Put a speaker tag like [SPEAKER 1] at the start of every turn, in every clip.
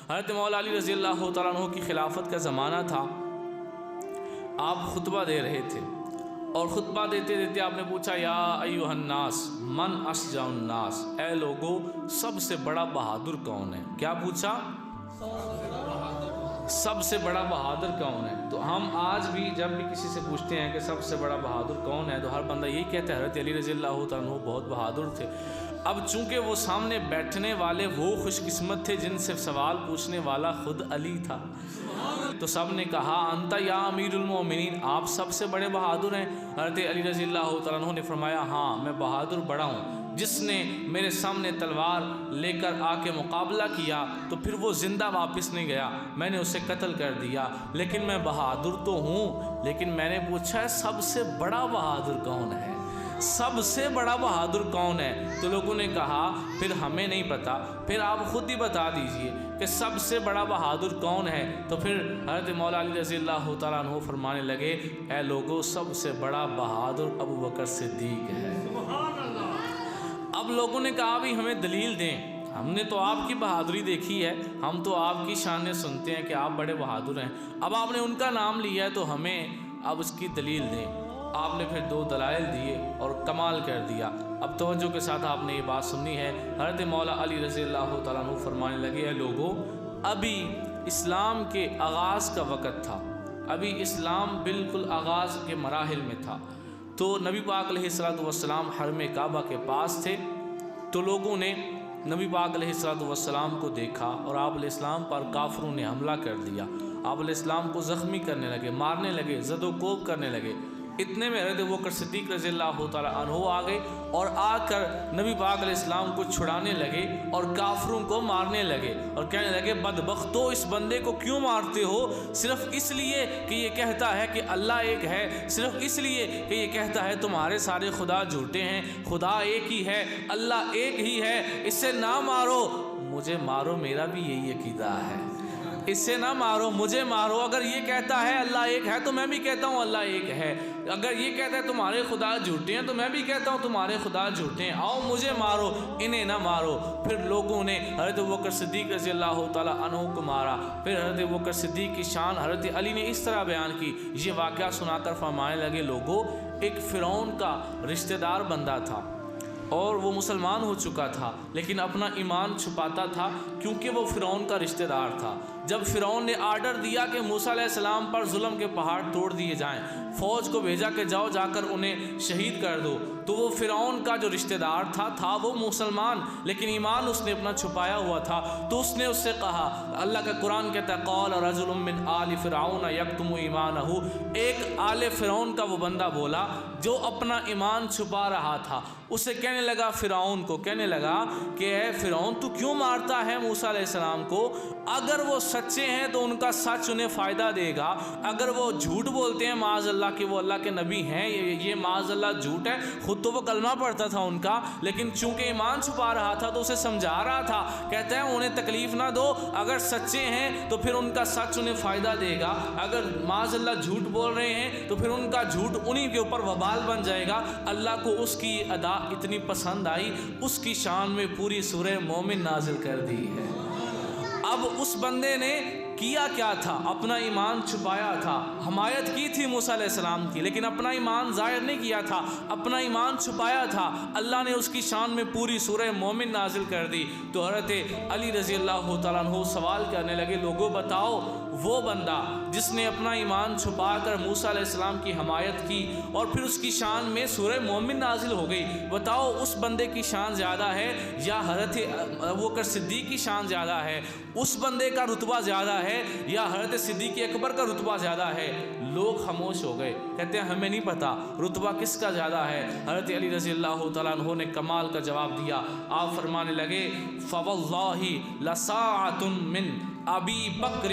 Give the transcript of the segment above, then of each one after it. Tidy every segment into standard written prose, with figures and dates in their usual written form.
[SPEAKER 1] حضرت مولا علی رضی اللہ تعالیٰ عنہ کی خلافت کا زمانہ تھا، آپ خطبہ دے رہے تھے، اور خطبہ دیتے دیتے آپ نے پوچھا یا ایھا الناس من اشجع الناس، اے لوگو سب سے بڑا بہادر کون ہے؟ کیا پوچھا؟ سب سے بڑا بہادر کون ہے؟ تو ہم آج بھی جب بھی کسی سے پوچھتے ہیں کہ سب سے بڑا بہادر کون ہے، تو ہر بندہ یہی کہتا ہے حضرت علی رضی اللہ تعالیٰ عنہ بہت بہادر تھے۔ اب چونکہ وہ سامنے بیٹھنے والے وہ خوش قسمت تھے جن سے سوال پوچھنے والا خود علی تھا، تو سب نے کہا انت یا امیر المومنین، آپ سب سے بڑے بہادر ہیں؟ حضرت علی رضی اللہ تعالیٰ عنہ نے فرمایا ہاں میں بہادر بڑا ہوں، جس نے میرے سامنے تلوار لے کر آ کے مقابلہ کیا تو پھر وہ زندہ واپس نہیں گیا، میں نے اسے قتل کر دیا، لیکن میں بہادر تو ہوں، لیکن میں نے پوچھا ہے سب سے بڑا بہادر کون ہے؟ سب سے بڑا بہادر کون ہے؟ تو لوگوں نے کہا پھر ہمیں نہیں پتا، پھر آپ خود ہی بتا دیجئے کہ سب سے بڑا بہادر کون ہے۔ تو پھر حضرت مولا علی رضی اللہ تعالیٰ عنہ فرمانے لگے اے لوگوں سب سے بڑا بہادر ابو بکر صدیق ہے۔ اب لوگوں نے کہا بھی ہمیں دلیل دیں، ہم نے تو آپ کی بہادری دیکھی ہے، ہم تو آپ کی شانیں سنتے ہیں کہ آپ بڑے بہادر ہیں، اب آپ نے ان کا نام لیا ہے تو ہمیں اب اس کی دلیل دیں۔ آپ نے پھر دو دلائل دیے اور کمال کر دیا۔ اب توجہ کے ساتھ آپ نے یہ بات سننی ہے، حضرت مولا علی رضی اللہ تعالیٰ عنہ فرمانے لگے اے لوگوں ابھی اسلام کے آغاز کا وقت تھا، ابھی اسلام بالکل آغاز کے مراحل میں تھا، تو نبی پاک علیہ الصلوۃ والسلام حرم کعبہ کے پاس تھے، تو لوگوں نے نبی پاک علیہ الصلوۃ والسلام کو دیکھا اور آپ علیہ السلام پر کافروں نے حملہ کر دیا، آپ علیہ السلام کو زخمی کرنے لگے، مارنے لگے، زد و کوب کرنے لگے۔ اتنے میں حضرت ابوبکر صدیق رضی اللہ تعالیٰ عنہ آ گئے اور آ کر نبی پاک علیہ السلام کو چھڑانے لگے اور کافروں کو مارنے لگے اور کہنے لگے بدبختو اس بندے کو کیوں مارتے ہو؟ صرف اس لیے کہ یہ کہتا ہے کہ اللہ ایک ہے، صرف اس لیے کہ یہ کہتا ہے تمہارے سارے خدا جھوٹے ہیں، خدا ایک ہی ہے، اللہ ایک ہی ہے، اس سے نہ مارو، مجھے مارو، میرا بھی یہی عقیدہ ہے، اس سے نہ مارو مجھے مارو۔ اگر یہ کہتا ہے اللہ ایک ہے تو میں بھی کہتا ہوں اللہ ایک ہے، اگر یہ کہتا ہے تمہارے خدا جھوٹے ہیں تو میں بھی کہتا ہوں تمہارے خدا جھوٹے ہیں، آؤ مجھے مارو انہیں نہ مارو۔ پھر لوگوں نے حضرت ابوبکر صدیق رضی اللہ تعالیٰ عنہ کو مارا۔ پھر حضرت ابوبکر صدیق کی شان حضرت علی نے اس طرح بیان کی، یہ واقعہ سنا کر فرمانے لگے لوگوں ایک فرعون کا رشتہ دار بندہ تھا اور وہ مسلمان ہو چکا تھا لیکن اپنا ایمان چھپاتا تھا کیونکہ وہ فرعون کا رشتہ دار تھا۔ جب فرعون نے آرڈر دیا کہ موسیٰ علیہ السلام پر ظلم کے پہاڑ توڑ دیے جائیں، فوج کو بھیجا کہ جاؤ جا کر انہیں شہید کر دو، تو وہ فرعون کا جو رشتہ دار تھا وہ مسلمان لیکن ایمان اس نے اپنا چھپایا ہوا تھا، تو اس نے اس سے کہا، اللہ کا قرآن کہتا ہے قال رجل من آل فرعون یکتم ایمانہ، ایک آل فرعون کا وہ بندہ بولا جو اپنا ایمان چھپا رہا تھا، اسے کہنے لگا فرعون کو، کہنے لگا کہ اے فرعون تو کیوں مارتا ہے موسیٰ علیہ السلام کو؟ اگر وہ سچے ہیں تو ان کا سچ انہیں فائدہ دے گا، اگر وہ جھوٹ بولتے ہیں معاذ اللہ کہ وہ اللہ کے نبی ہیں، یہ معاذ اللہ جھوٹ ہے، خود تو وہ کلمہ پڑھتا تھا ان کا لیکن چونکہ ایمان چھپا رہا تھا تو اسے سمجھا رہا تھا، کہتا ہے انہیں تکلیف نہ دو، اگر سچے ہیں تو پھر ان کا سچ انہیں فائدہ دے گا، اگر معاذ اللہ جھوٹ بول رہے ہیں تو پھر ان کا جھوٹ انہی کے اوپر وبال بن جائے گا۔ اللہ کو اس کی ادا اتنی پسند آئی، اس کی شان میں پوری سورہ مومن نازل کر دی ہے۔ اب اس بندے نے کیا کیا تھا؟ اپنا ایمان چھپایا تھا، حمایت کی تھی موسیٰ علیہ السلام کی لیکن اپنا ایمان ظاہر نہیں کیا تھا، اپنا ایمان چھپایا تھا، اللہ نے اس کی شان میں پوری سورہ مومن نازل کر دی۔ تو حضرت علی رضی اللہ تعالیٰ عنہ سوال کرنے لگے لوگوں بتاؤ وہ بندہ جس نے اپنا ایمان چھپا کر موسیٰ علیہ السلام کی حمایت کی اور پھر اس کی شان میں سورہ مومن نازل ہو گئی، بتاؤ اس بندے کی شان زیادہ ہے یا حضرت ابوبکر صدیق کی شان زیادہ ہے؟ اس بندے کا رتبہ زیادہ ہے یا حضرت صدیق اکبر کا رتبہ زیادہ ہے؟ لوگ خاموش ہو گئے، کہتے ہیں ہمیں نہیں پتا رتبہ کس کا زیادہ ہے۔ حضرت علی رضی اللہ تعالیٰ عنہ نے کمال کا جواب دیا، آپ فرمانے لگے فواللہ لساعۃ من ابی بکر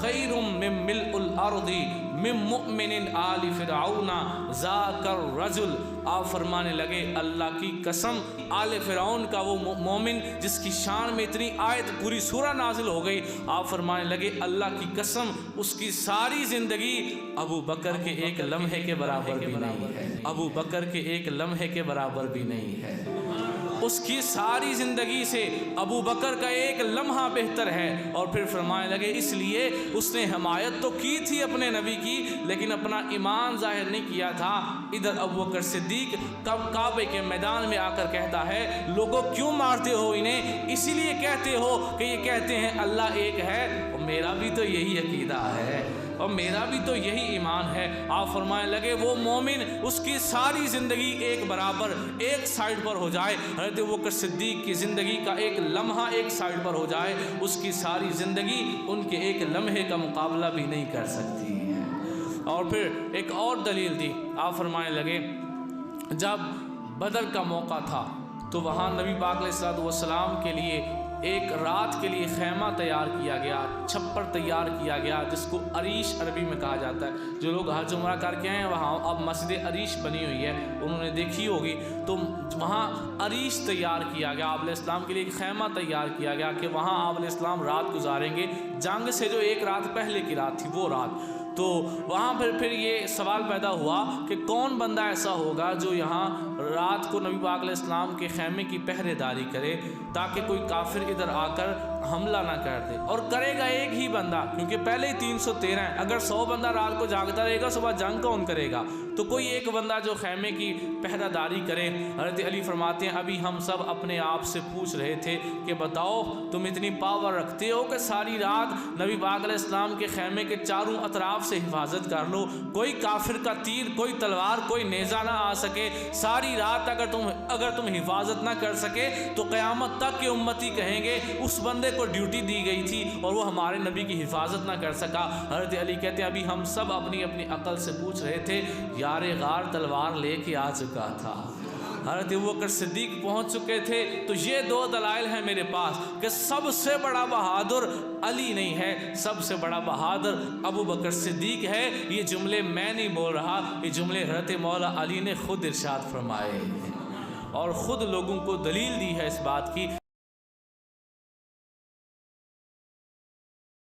[SPEAKER 1] خیر من ملء الارض من مؤمن آل فرعون ذاک الرجل، آپ فرمانے لگے اللہ کی قسم آل فرعون کا وہ مومن جس کی شان میں اتنی آیت پوری سورہ نازل ہو گئی، آپ فرمانے لگے اللہ کی قسم اس کی ساری زندگی ابو بکر کے ایک لمحے کے برابر بھی نہیں ہے، ابو بکر کے ایک لمحے کے برابر بھی نہیں ہے۔ اس کی ساری زندگی سے ابو بکر کا ایک لمحہ بہتر ہے۔ اور پھر فرمانے لگے اس لیے اس نے حمایت تو کی تھی اپنے نبی کی لیکن اپنا ایمان ظاہر نہیں کیا تھا۔ ادھر ابو بکر صدیق کعبے کے میدان میں آ کر کہتا ہے لوگوں کیوں مارتے ہو انہیں؟ اسی لیے کہتے ہو کہ یہ کہتے ہیں اللہ ایک ہے، اور میرا بھی تو یہی عقیدہ ہے اور میرا بھی تو یہی ایمان ہے۔ آپ فرمانے لگے وہ مومن اس کی ساری زندگی ایک برابر ایک سائیڈ پر ہو جائے، حضرت ابوبکر صدیق کی زندگی کا ایک لمحہ ایک سائیڈ پر ہو جائے، اس کی ساری زندگی ان کے ایک لمحے کا مقابلہ بھی نہیں کر سکتی ہے۔ اور پھر ایک اور دلیل دی، آپ فرمانے لگے جب بدر کا موقع تھا تو وہاں نبی پاک علیہ الصلوۃ والسلام کے لیے ایک رات کے لیے خیمہ تیار کیا گیا، چھپر تیار کیا گیا جس کو عریش عربی میں کہا جاتا ہے۔ جو لوگ حج عمرہ کر کے آئے ہیں وہاں اب مسجد عریش بنی ہوئی ہے، انہوں نے دیکھی ہوگی، تو وہاں عریش تیار کیا گیا، آپ علیہ السلام کے لیے ایک خیمہ تیار کیا گیا کہ وہاں آپ علیہ السلام رات گزاریں گے، جنگ سے جو ایک رات پہلے کی رات تھی وہ رات۔ تو وہاں پھر یہ سوال پیدا ہوا کہ کون بندہ ایسا ہوگا جو یہاں رات کو نبی پاک علیہ السلام کے خیمے کی پہرے داری کرے تاکہ کوئی کافر ادھر آ کر حملہ نہ کر دے، اور کرے گا ایک ہی بندہ کیونکہ پہلے ہی 313 ہیں، اگر 100 بندہ رات کو جاگتا رہے گا صبح جنگ کون کرے گا؟ تو کوئی ایک بندہ جو خیمے کی پہرہ داری کرے۔ حضرت علی فرماتے ہیں ابھی ہم سب اپنے آپ سے پوچھ رہے تھے کہ بتاؤ تم اتنی پاور رکھتے ہو کہ ساری رات نبی پاک علیہ السلام کے خیمے کے چاروں اطراف سے حفاظت کر لو، کوئی کافر کا تیر، کوئی تلوار، کوئی نیزہ نہ آ سکے، ساری رات اگر تم حفاظت نہ کر سکے تو قیامت تک کے امتی کہیں گے اس بندے کو ڈیوٹی دی گئی تھی اور وہ ہمارے نبی کی حفاظت نہ کر سکا۔ حضرت علی کہتے ہیں ابھی ہم سب اپنی اپنی عقل سے پوچھ رہے تھے، یار غار تلوار لے کے آ چکا تھا، حضرت ابوبکر صدیق پہنچ چکے تھے۔ تو یہ دو دلائل ہیں میرے پاس کہ سب سے بڑا بہادر علی نہیں ہے، سب سے بڑا بہادر ابوبکر صدیق ہے۔ یہ جملے میں نہیں بول رہا، یہ جملے حضرت مولا علی نے خود ارشاد فرمائے اور خود لوگوں کو دلیل دی ہے اس بات کی